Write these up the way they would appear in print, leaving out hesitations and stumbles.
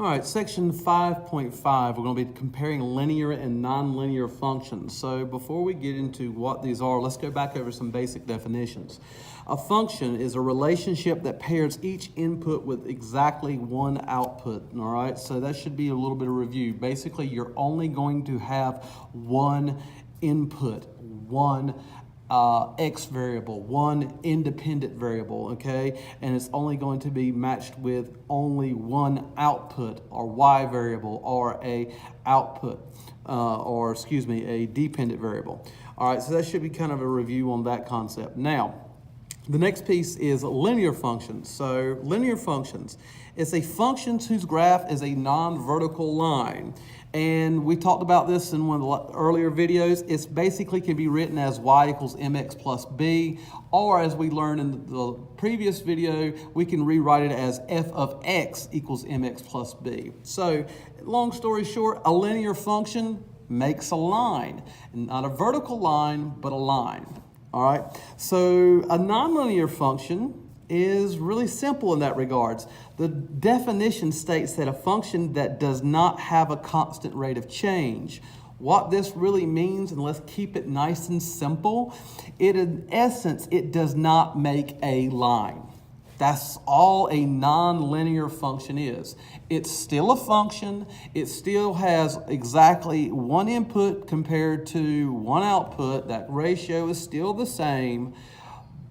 All right, section 5.5, we're going to be comparing linear and nonlinear functions. So before we get into what these are, let's go back over some basic definitions. A function is a relationship that pairs each input with exactly one output, all right? So that should be a little bit of review. Basically, you're only going to have one input, one X variable, one independent variable, okay? And it's only going to be matched with only one output or Y variable or a output, a dependent variable. All right, so that should be kind of a review on that concept. Now, the next piece is linear functions. So linear functions is a function whose graph is a non-vertical line. And we talked about this in one of the earlier videos. It's basically can be written as y equals mx plus b, or as we learned in the previous video, we can rewrite it as f of x equals mx plus b. So long story short, a linear function makes a line, not a vertical line, but a line. All right, so a nonlinear function is really simple in that regards. The definition states that a function that does not have a constant rate of change. What this really means, and let's keep it nice and simple, in essence, it does not make a line. That's all a nonlinear function is. It's still a function. It still has exactly one input compared to one output. That ratio is still the same,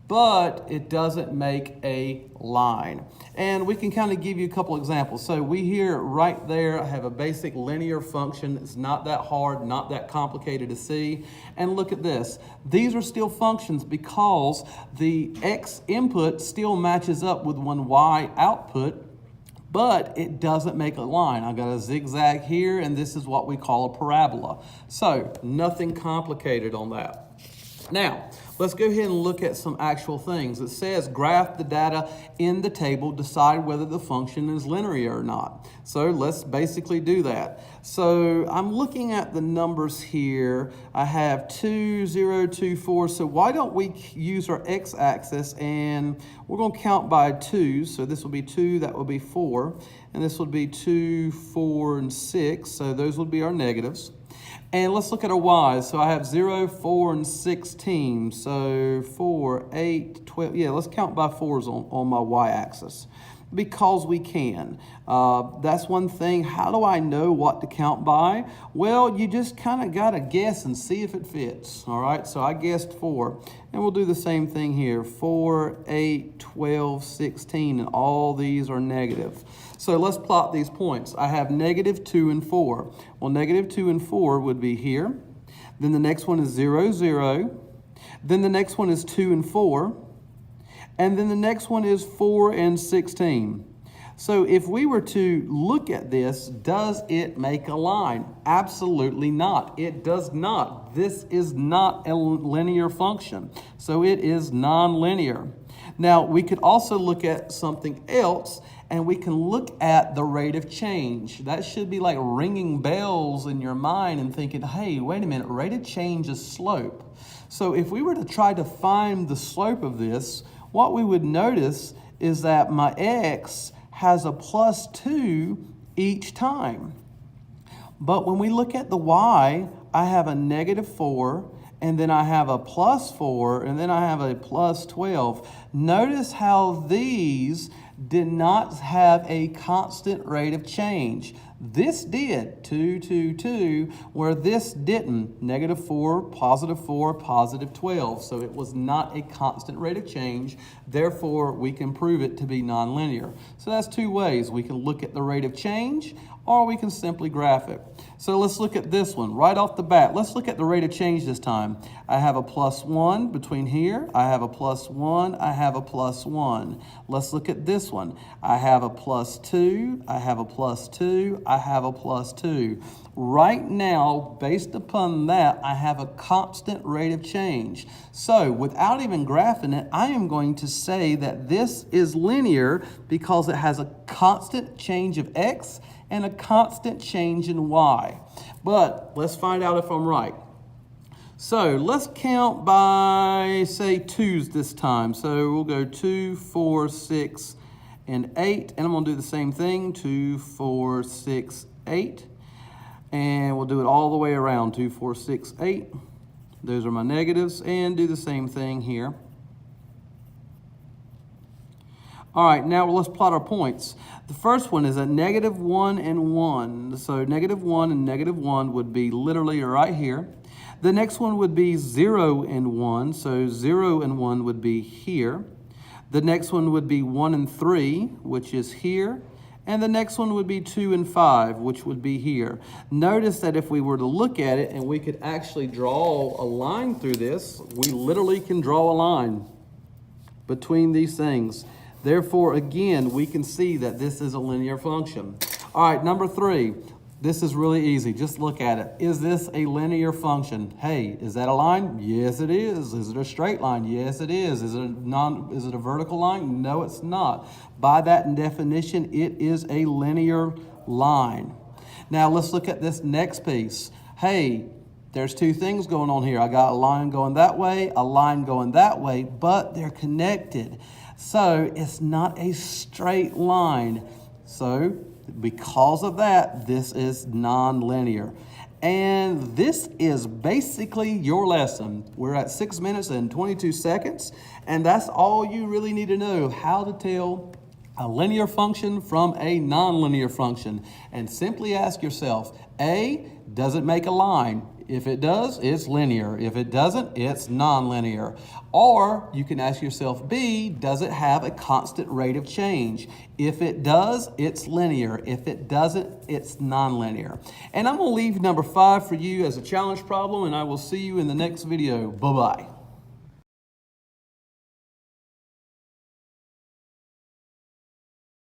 but it doesn't make a line. And we can kind of give you a couple examples. So we here right there have a basic linear function. It's not that hard, not that complicated to see. And look at this. These are still functions because the X input still matches up with one Y output, but it doesn't make a line. I've got a zigzag here, and this is what we call a parabola. So nothing complicated on that. Now, let's go ahead and look at some actual things. It says graph the data in the table, decide whether the function is linear or not. So let's basically do that. So I'm looking at the numbers here. I have 2, 0, 2, 4. So why don't we use our x-axis and we're going to count by 2. So this will be 2, that will be 4. And this would be 2, 4, and 6. So those would be our negatives. And let's look at our y's. So I have 0, 4, and 16. So 4, 8, 12. Yeah, let's count by 4s on my y-axis because we can. That's one thing. How do I know what to count by? Well, you just kind of got to guess and see if it fits. All right, so I guessed 4. And we'll do the same thing here. 4, 8, 12, 16, and all these are negative. So let's plot these points. I have negative 2 and 4. Well, negative 2 and 4 would be here. Then the next one is 0, 0. Then the next one is 2 and 4. And then the next one is 4 and 16. So if we were to look at this, does it make a line? Absolutely not. It does not. This is not a linear function. So it is nonlinear. Now, we could also look at something else, and we can look at the rate of change. That should be like ringing bells in your mind and thinking, hey, wait a minute, rate of change is slope. So if we were to try to find the slope of this, what we would notice is that my x has a plus 2 each time. But when we look at the y, I have a negative 4, and then I have a plus 4, and then I have a plus 12. Notice how these did not have a constant rate of change. This did, 2, 2, 2, where this didn't, negative 4, positive 12. So it was not a constant rate of change. Therefore, we can prove it to be nonlinear. So that's two ways. We can look at the rate of change, or we can simply graph it. So let's look at this one right off the bat. Let's look at the rate of change this time. I have a plus 1 between here. I have a plus 1. I have a plus 1. Let's look at this one. I have a plus 2. I have a plus 2. I have a plus 2. Right now, based upon that, I have a constant rate of change. So without even graphing it, I am going to say that this is linear because it has a constant change of x and a constant change in y. But let's find out if I'm right. So let's count by, say, 2s this time. So we'll go 2, 4, 6, and 8. And I'm going to do the same thing, 2, 4, 6, 8. And we'll do it all the way around, 2, 4, 6, 8. Those are my negatives, and do the same thing here. All right, now let's plot our points. The first one is at -1 and 1. So -1 and -1 would be literally right here. The next one would be 0 and 1. So 0 and 1 would be here. The next one would be 1 and 3, which is here. And the next one would be 2 and 5, which would be here. Notice that if we were to look at it and we could actually draw a line through this, we literally can draw a line between these things. Therefore, again, we can see that this is a linear function. All right, number 3. This is really easy. Just look at it. Is this a linear function? Hey, is that a line? Yes, it is. Is it a straight line? Yes, it is. Is it a vertical line? No, it's not. By that definition, it is a linear line. Now, let's look at this next piece. Hey, there's two things going on here. I got a line going that way, a line going that way, but they're connected. So it's not a straight line. So because of that, this is nonlinear. And this is basically your lesson. We're at 6 minutes and 22 seconds, and that's all you really need to know, how to tell a linear function from a nonlinear function. And simply ask yourself, A, does it make a line? If it does, it's linear. If it doesn't, it's nonlinear. Or you can ask yourself, B, does it have a constant rate of change? If it does, it's linear. If it doesn't, it's nonlinear. And I'm going to leave number 5 for you as a challenge problem, and I will see you in the next video. Bye-bye.